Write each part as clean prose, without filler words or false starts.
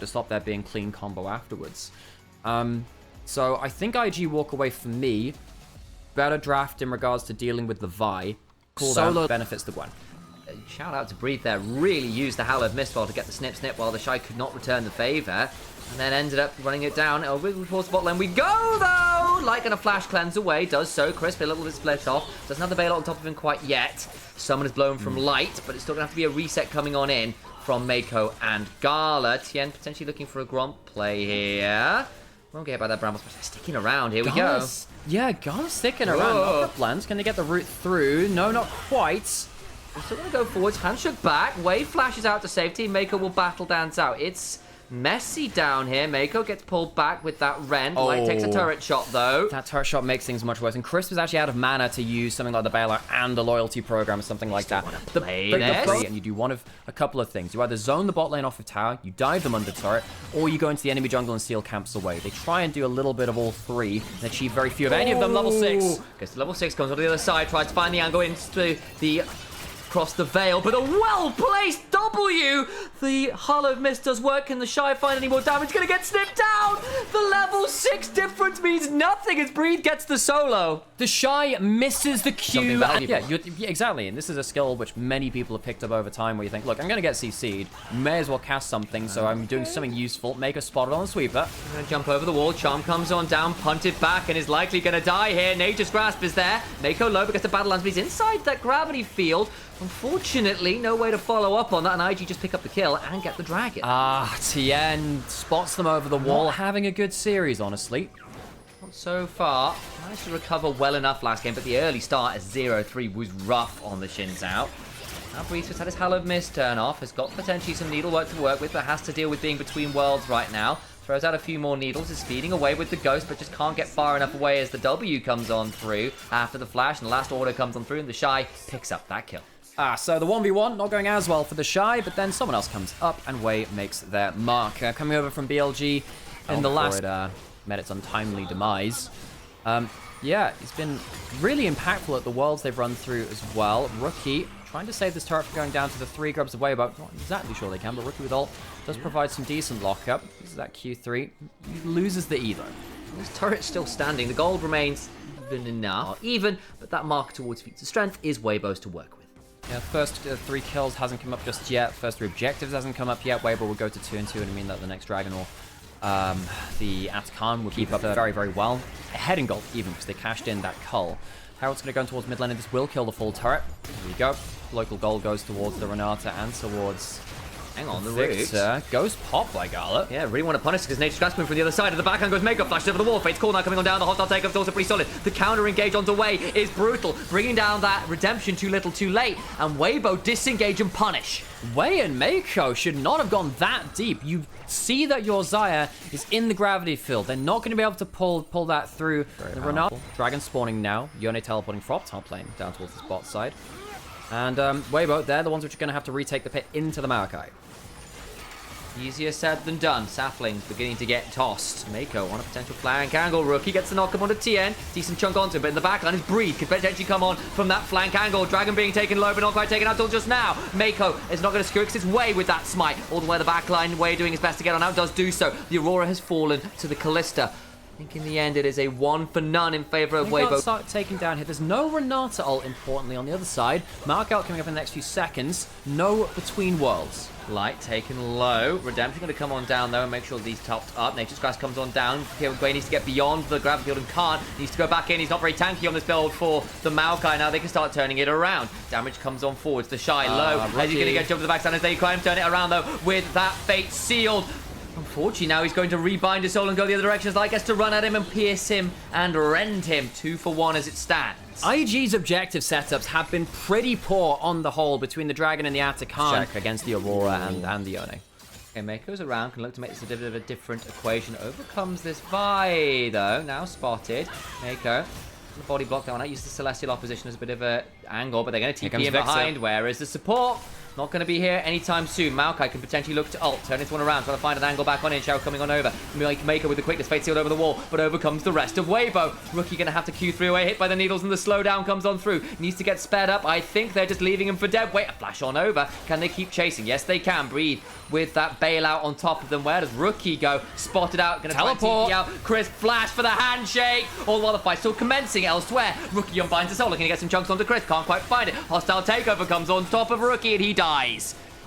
to stop there being clean combo afterwards. So I think IG walk away for me. Better draft in regards to dealing with the Vi. Solo benefits the Gwen. Shout out to Breathe there. Really used the Howl of Mistfall to get the snip while the Shy could not return the favor. And then ended up running it down. Over towards bot lane we go, though! Light gonna flash cleanse away. Does so. Crisp a little bit split off. Doesn't have the Veil on top of him quite yet. Summon is blown from Light, but it's still gonna have to be a reset coming on in from Mako and Gala. Tien potentially looking for a Gromp play here. Won't get hit by that Bramble Smash. Sticking around. Here we go. Yeah, Gala's sticking around. Not the blends. Can they get the route through? No, not quite. We're still going to go forwards. Hand shook back. Wave flashes out to safety. Mako will battle dance out. It's messy down here. Mako gets pulled back with that Rend. Light takes a turret shot, though. That turret shot makes things much worse. And Chris was actually out of mana to use something like the bailout and the loyalty program or something like that. And you do one of a couple of things. You either zone the bot lane off of tower, you dive them under turret, or you go into the enemy jungle and steal camps away. They try and do a little bit of all three and achieve very few of any of them. Level 6. Gets to level 6, comes on the other side, tries to find the angle into the... across the Veil, but a well-placed W! The Hull of Mist does work. Can the Shy find any more damage? Gonna get snipped down! The level 6 difference means nothing as Breed gets the solo. The Shy misses the Q. Yeah, exactly. And this is a skill which many people have picked up over time where you think, look, I'm going to get CC'd. May as well cast something, so I'm doing something useful. Make a spot on the sweeper. I'm going to jump over the wall. Charm comes on down, punted back, and is likely going to die here. Nature's Grasp is there. Mako low because the battle lines, but he's inside that gravity field. Unfortunately, no way to follow up on that, and IG just pick up the kill and get the dragon. Tien spots them over the wall, having a good series, honestly. Not so far. Managed to recover well enough last game, but the early start as 0-3 was rough on the Shin's out. Now Breeze has had his Hallowed Mist turn off, has got potentially some needlework to work with, but has to deal with being between worlds right now. Throws out a few more needles, is speeding away with the Ghost, but just can't get far enough away as the W comes on through after the flash, and the last order comes on through, and the Shy picks up that kill. So the 1v1 not going as well for the Shy, but then someone else comes up and Wei makes their mark. Coming over from BLG in the last... met its untimely demise. Yeah, he's been really impactful at the worlds they've run through as well. Rookie trying to save this turret from going down to the 3 grubs of Weibo. Not exactly sure they can, but Rookie with ult does provide some decent lockup. This is that Q3. He loses the E though. This turret's still standing. The gold remains even enough. Even, but that mark towards feats of strength is Weibo's to work with. Yeah, first 3 kills hasn't come up just yet. First 3 objectives hasn't come up yet. Weibo will go to 2 and 2, and I mean that the next dragon or the Atakan will keep up very, very well. Ahead in gold, even, because they cashed in that cull. Herald's going to go towards mid lane, and this will kill the full turret. There we go. Local gold goes towards the Renata and towards... Hang on, the Victor. Ghost pop by Gala. Yeah, really want to punish because Nature's Grasp from the other side of the backhand goes Mako flashes over the wall. Fate's call now coming on down. The hostile takeoff is also pretty solid. The counter engage onto Wei is brutal, bringing down that redemption too little too late. And Weibo disengage and punish. Wei and Mako should not have gone that deep. You see that your Xayah is in the gravity field. They're not going to be able to pull that through. The Renata. Dragon spawning now. Yone teleporting from top lane down towards the bot side. And Weibo, they're the ones which are going to have to retake the pit into the Maokai. Easier said than done. Sapling's beginning to get tossed. Mako on a potential flank angle. Rookie gets the knock up onto Tien. Decent chunk onto him, but in the backline his Breed could potentially come on from that flank angle. Dragon being taken low, but not quite taken out till just now. Mako is not going to screw because it's Wei with that smite. All the way to the backline. Wei doing his best to get on out. Does do so. The Aurora has fallen to the Callista. I think in the end it is a 1 for none in favor of Weibo. Start taking down here. There's no Renata ult, importantly, on the other side. Mark out coming up in the next few seconds. No between worlds. Light taken low. Redemption going to come on down though and make sure these topped up. Nature's Grasp comes on down. Wei needs to get beyond the gravity field and can't. Needs to go back in. He's not very tanky on this build for the Maokai. Now they can start turning it around. Damage comes on forwards. The Shy low. As he's going to get jumped to the backside as they try and turn it around though with that Fate sealed. Unfortunately, now he's going to rebind his soul and go the other direction as Light gets to run at him and pierce him and rend him. 2 for 1 as it stands. IG's objective setups have been pretty poor on the whole between the Dragon and the Atakan. Check against the Aurora and the Yone. Okay, Mako's around, can look to make this a bit of a different equation. Overcomes this Vi, though, now spotted. Mako, the body block that one out, uses the Celestial Opposition as a bit of an angle, but they're going to TP him behind, whereas the support Not going to be here anytime soon. Maokai can potentially look to ult. Turn this one around. Trying to find an angle back on in. Xiao coming on over. Maker with the quickness. Fate sealed over the wall. But overcomes the rest of Weibo. Rookie going to have to Q3 away. Hit by the needles and the slowdown comes on through. Needs to get sped up. I think they're just leaving him for dead. Wait, a flash on over. Can they keep chasing? Yes, they can. Breathe with that bailout on top of them. Where does Rookie go? Spotted out. Going to teleport out. Chris flash for the handshake. All while the fight still commencing elsewhere. Rookie unbinds the soul. Looking to get some chunks onto Chris. Can't quite find it. Hostile takeover comes on top of Rookie and he dies.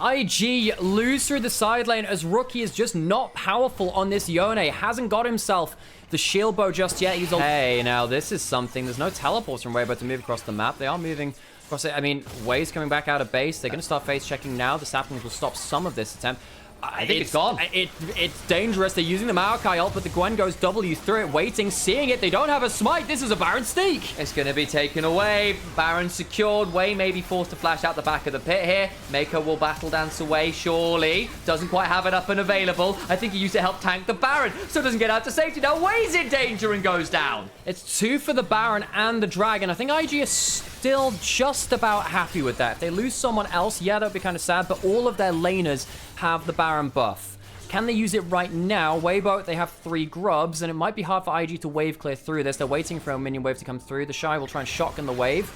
IG lose through the side lane as Rookie is just not powerful on this Yone. Hasn't got himself the shield bow just yet. He's hey, now this is something. There's no teleports from Weibo to move across the map. They are moving across it. I mean, Wei's coming back out of base. They're going to start face checking now. The saplings will stop some of this attempt. I think it's gone. It's dangerous. They're using the Maokai ult, but the Gwen goes W through it, waiting, seeing it. They don't have a smite. This is a Baron sneak. It's going to be taken away. Baron secured. Wei may be forced to flash out the back of the pit here. Maker will battle dance away, surely. Doesn't quite have it up and available. I think he used to help tank the Baron, so doesn't get out to safety. Now Wei's in danger and goes down. It's 2 for the Baron and the Dragon. I think IG is still just about happy with that. If they lose someone else, yeah, that would be kind of sad, but all of their laners have the Baron buff. Can they use it right now? Weibo, they have 3 grubs, and it might be hard for IG to wave clear through this. They're waiting for a minion wave to come through. The Shy will try and shotgun the wave.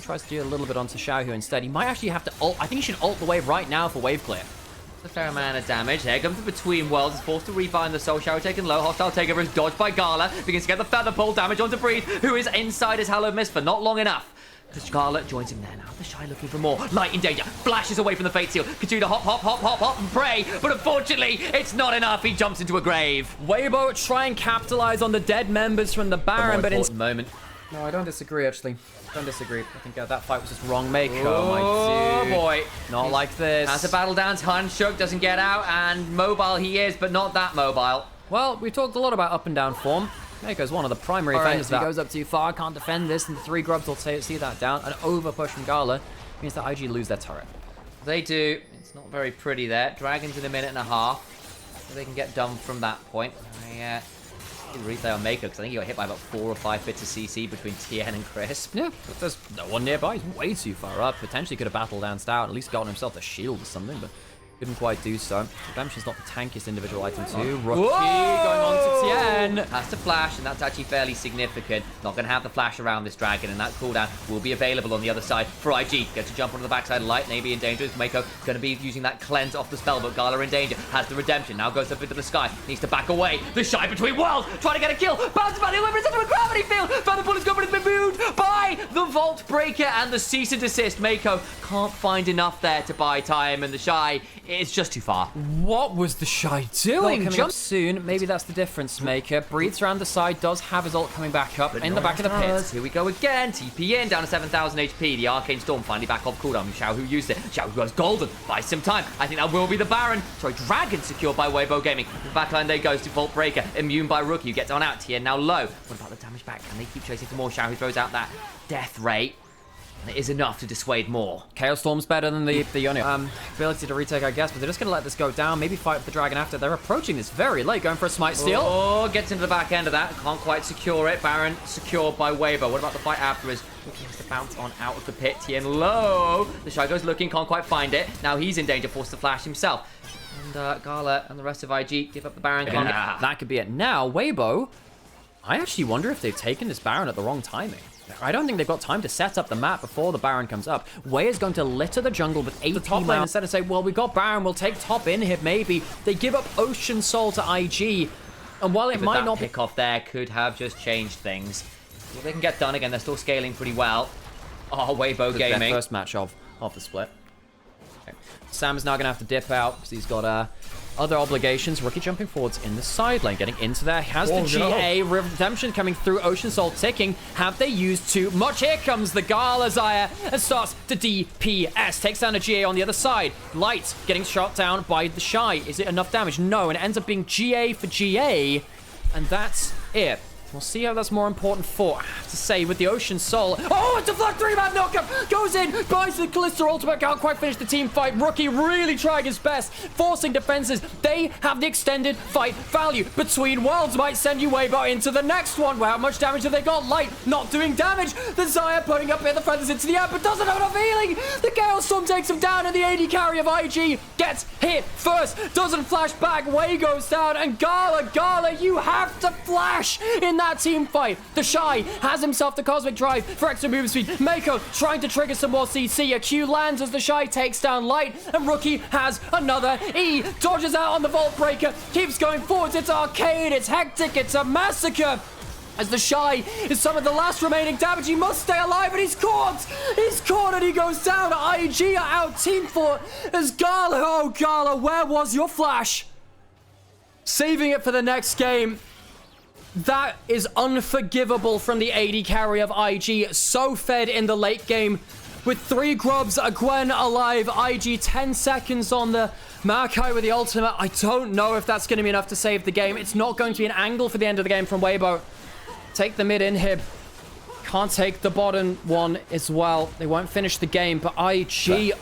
Tries to do a little bit onto Xiaohu instead. He might actually have to ult. I think he should ult the wave right now for wave clear. A fair amount of damage. There comes the Between Worlds. Is forced to rebind the soul. Xiaohu taken low. Hostile takeover is dodged by Gala. Begins to get the feather pull. Damage onto Breathe, who is inside his Hallowed Mist for not long enough. Scarlet joins him there now. The Shy looking for more. Light in danger. Flashes away from the Fate Seal. Continue to hop, hop, hop, hop, hop and pray. But unfortunately, it's not enough. He jumps into a grave. Weibo try and capitalize on the dead members from the Baron, but in moment. No, I don't disagree, actually. Don't disagree. I think that fight was just wrong make. Oh, my boy. Not like this. Has a battle dance. Hunshook doesn't get out, and mobile he is, but not that mobile. Well, we've talked a lot about up and down form. Mako's one of the primary offenders. If he goes up too far, can't defend this, and the 3 grubs will see that down. An over push from Gala means that IG lose their turret. They do. It's not very pretty there. Dragons in a minute and a half. So they can get done from that point. Replay on Maker, because I think he got hit by about 4 or 5 bits of CC between TN and Crisp. Yeah, but there's no one nearby. He's way too far up. Potentially could have battle danced out, at least gotten himself a shield or something, but couldn't quite do so. Redemption's not the tankiest individual item too. Rookie going on to Tien. Has to flash, and that's actually fairly significant. Not going to have the flash around this dragon, and that cooldown will be available on the other side for IG. Gets to jump onto the backside. Light maybe in danger. Mako going to be using that cleanse off the spell, but Gala in danger. Has the redemption. Now goes up into the sky. Needs to back away. The Shy Between Worlds. Trying to get a kill. Bounces back. Delivers into a gravity field. Feather Pull is good, but it's been moved by the Vault Breaker and the cease and desist. Mako can't find enough there to buy time, and the Shy is just too far. What was the Shy doing? Jump soon. Maybe that's the difference maker. Breathes around the side. Does have his ult coming back up in the back of the pit. Here we go again. TP in down to 7,000 HP. The Arcane Storm finally back off cooldown. Xiaohu used it. Xiaohu goes golden. Buys some time. I think that will be the Baron. Sorry, Dragon secured by Weibo Gaming. The backline they goes to Vault Breaker. Immune by Rookie, who gets on out. Tien now low. What about the damage back? Can they keep chasing for more? Xiaohu throws out that death rate. It is enough to dissuade more. Chaos Storm's better than the Yone. Ability to retake, I guess, but they're just going to let this go down. Maybe fight with the Dragon after. They're approaching this very late, going for a smite steal. Oh, gets into the back end of that. Can't quite secure it. Baron secured by Weibo. What about the fight afterwards? Looking to bounce on out of the pit. Tien low. The Shy goes looking, can't quite find it. Now he's in danger, forced to flash himself. And Gala and the rest of IG give up the Baron. That could be it. Now, Weibo, I actually wonder if they've taken this Baron at the wrong timing. I don't think they've got time to set up the map before the Baron comes up. Wei is going to litter the jungle with 80 top lane instead of say, well, we've got Baron, we'll take top in here, maybe. They give up Ocean Soul to IG. And while it might not pick off there could have just changed things. Well, they can get done again. They're still scaling pretty well. Oh, Weibo Gaming. Their first match of the split. Okay. Sam is now going to have to dip out because he's got other obligations. Rookie jumping forwards in the side lane, getting into there. Has the GA. Redemption coming through. Ocean Soul ticking. Have they used too much? Here comes the Gala Zaya and starts to DPS. Takes down a GA on the other side. Light getting shot down by the Shy. Is it enough damage? No, and it ends up being GA for GA. And that's it. We'll see how that's more important for. I have to say, with the Ocean Soul. Oh, it's a flat 3-man knockup. Goes in, buys the Callisto ultimate. Can't quite finish the team fight. Rookie really trying his best, forcing defenses. They have the extended fight value. Between Worlds might send you Weibo into the next one. Well, how much damage have they got? Light not doing damage. The Xayah putting up the feathers into the air, but doesn't have enough healing. The Chaos Storm takes him down, and the AD carry of IG gets hit first. Doesn't flash back. Way goes down, and Gala, you have to flash in that team fight. The Shy has himself the Cosmic Drive for extra movement speed. Mako trying to trigger some more CC. A Q lands as the Shy takes down Light, and Rookie has another E. Dodges out on the Vault Breaker. Keeps going forwards. It's arcade. It's hectic. It's a massacre. As the Shy is some of the last remaining damage, he must stay alive, and he's caught! He's caught, and he goes down. IG are out team for as Gala. Oh, Gala, where was your flash? Saving it for the next game. That is unforgivable from the AD carry of IG. So fed in the late game. With 3 grubs, a Gwen alive, IG 10 seconds on the Maokai with the ultimate. I don't know if that's going to be enough to save the game. It's not going to be an angle for the end of the game from Weibo. Take the mid inhib. Can't take the bottom one as well. They won't finish the game, but IG,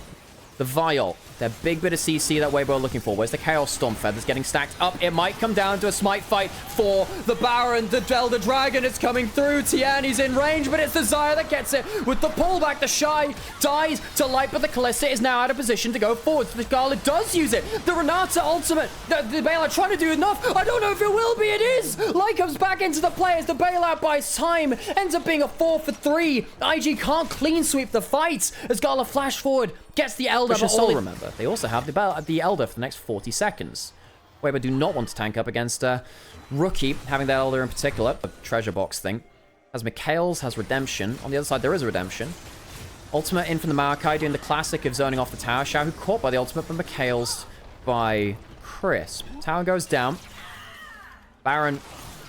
the Vial. Their big bit of CC that Weibo are looking for. Where's the Chaos Storm feathers getting stacked up? It might come down to a smite fight for the Baron. The Elder Dragon is coming through. Tiani's in range, but it's the Xayah that gets it. With the pullback, the Shy dies to Light, but the Kalista is now out of position to go forward. So the Scarlet does use it. The Renata ultimate. The bailout trying to do enough. I don't know if it will be. It is. Light comes back into the play as the bailout buys time. Ends up being a 4 for 3. IG can't clean sweep the fight as Gala flash forward. Gets the Elder, but all remember, they also have the Elder for the next 40 seconds. Weibo do not want to tank up against Rookie, having that Elder in particular. A treasure box thing. Has Mikhail's, has Redemption. On the other side, there is a Redemption. Ultimate in from the Maokai, doing the classic of zoning off the tower. Xiao, who caught by the ultimate, but Mikhail's by Crisp. Tower goes down. Baron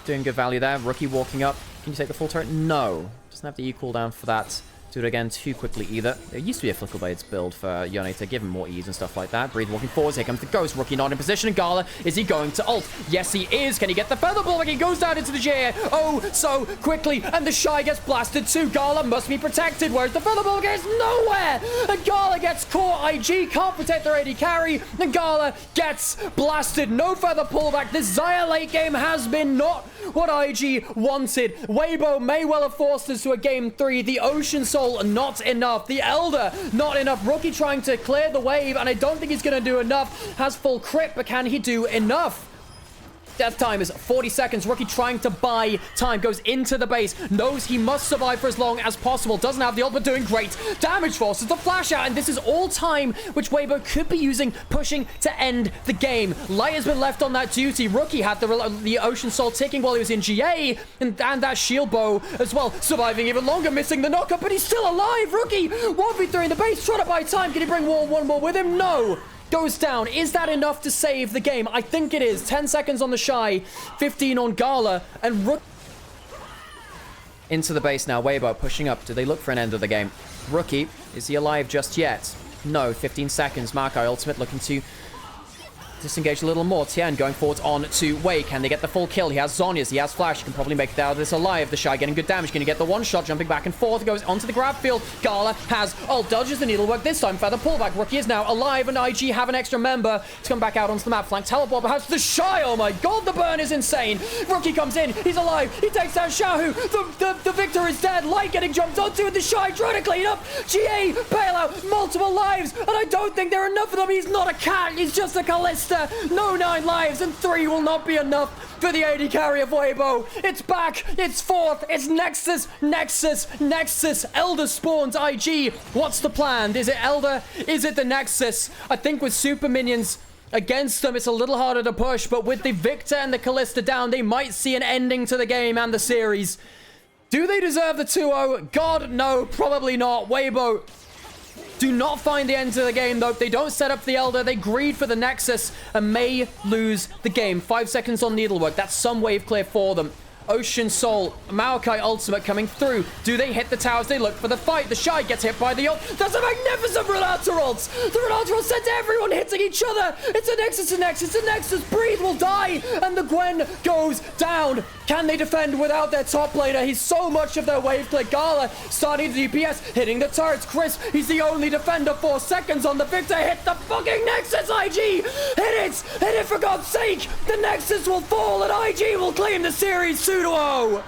doing good value there. Rookie walking up. Can you take the full turret? No. Doesn't have the E cooldown for that. Do it again too quickly either. There used to be a Flickle Blades build for Yone to give him more ease and stuff like that. Breathe walking forwards. Here comes the Ghost. Rookie not in position. And Gala, is he going to ult? Yes, he is. Can he get the Feather Ball? He goes down into the GA. Oh, so quickly. And the Shy gets blasted too. Gala must be protected. Whereas the Feather Ball goes nowhere. And Gala gets caught. IG can't protect their AD carry. And Gala gets blasted. No further pullback. This Xayah late game has been not what IG wanted. Weibo may well have forced us to a game 3. The Ocean Soul not enough. The Elder not enough. Rookie trying to clear the wave, and I don't think he's going to do enough. Has full crit, but can he do enough? Death time is 40 seconds. Rookie trying to buy time. Goes into the base. Knows he must survive for as long as possible. Doesn't have the ult, but doing great. Damage forces the flash out. And this is all time which Weibo could be using, pushing to end the game. Light has been left on that duty. Rookie had the Ocean Soul ticking while he was in GA. And that shield bow as well. Surviving even longer. Missing the knockup, but he's still alive. Rookie 1v3 in the base. Trying to buy time. Can he bring one more with him? No. Goes down. Is that enough to save the game? I think it is. 10 seconds on the Shy, 15 on Gala, and Rookie into the base now. Weibo pushing up. Do they look for an end of the game? Rookie, is he alive just yet? No. 15 seconds. Maokai ultimate looking to disengage a little more. Tian going forwards on to Wei. Can they get the full kill? He has Zhonya's. He has Flash. He can probably make it out of this alive. The Shy getting good damage. Going to get the one shot. Jumping back and forth. Goes onto the grab field. Gala has ult. Dodges the needlework. This time feather pullback. Rookie is now alive. And IG have an extra member to come back out onto the map. Flank teleport. Perhaps the Shy. Oh my god. The burn is insane. Rookie comes in. He's alive. He takes down Xiaohu. The Victor is dead. Light getting jumped onto. And the Shy trying to clean up. GA bailout. Multiple lives. And I don't think there are enough of them. He's not a cat. He's just a Callista. No 9 lives, and 3 will not be enough for the AD carry of Weibo. It's back. It's 4th. It's Nexus. Elder spawns IG. What's the plan? Is it Elder? Is it the Nexus? I think with super minions against them, it's a little harder to push, but with the Victor and the Callista down, they might see an ending to the game and the series. Do they deserve the 2-0? God, no. Probably not. Weibo do not find the end to the game, though. They don't set up the Elder. They greed for the Nexus and may lose the game. 5 seconds on needlework. That's some wave clear for them. Ocean Soul, Maokai ultimate coming through. Do they hit the towers? They look for the fight. The Shy gets hit by the ult. That's a magnificent Renata ult. The Renata ult sent everyone hitting each other. It's a Nexus. Breathe will die. And the Gwen goes down. Can they defend without their top laner? He's so much of their wave click. Gala starting to DPS, hitting the turrets. Chris, he's the only defender. 4 seconds on the Victor. Hit the fucking Nexus, IG! Hit it for God's sake! The Nexus will fall and IG will claim the series 2-0!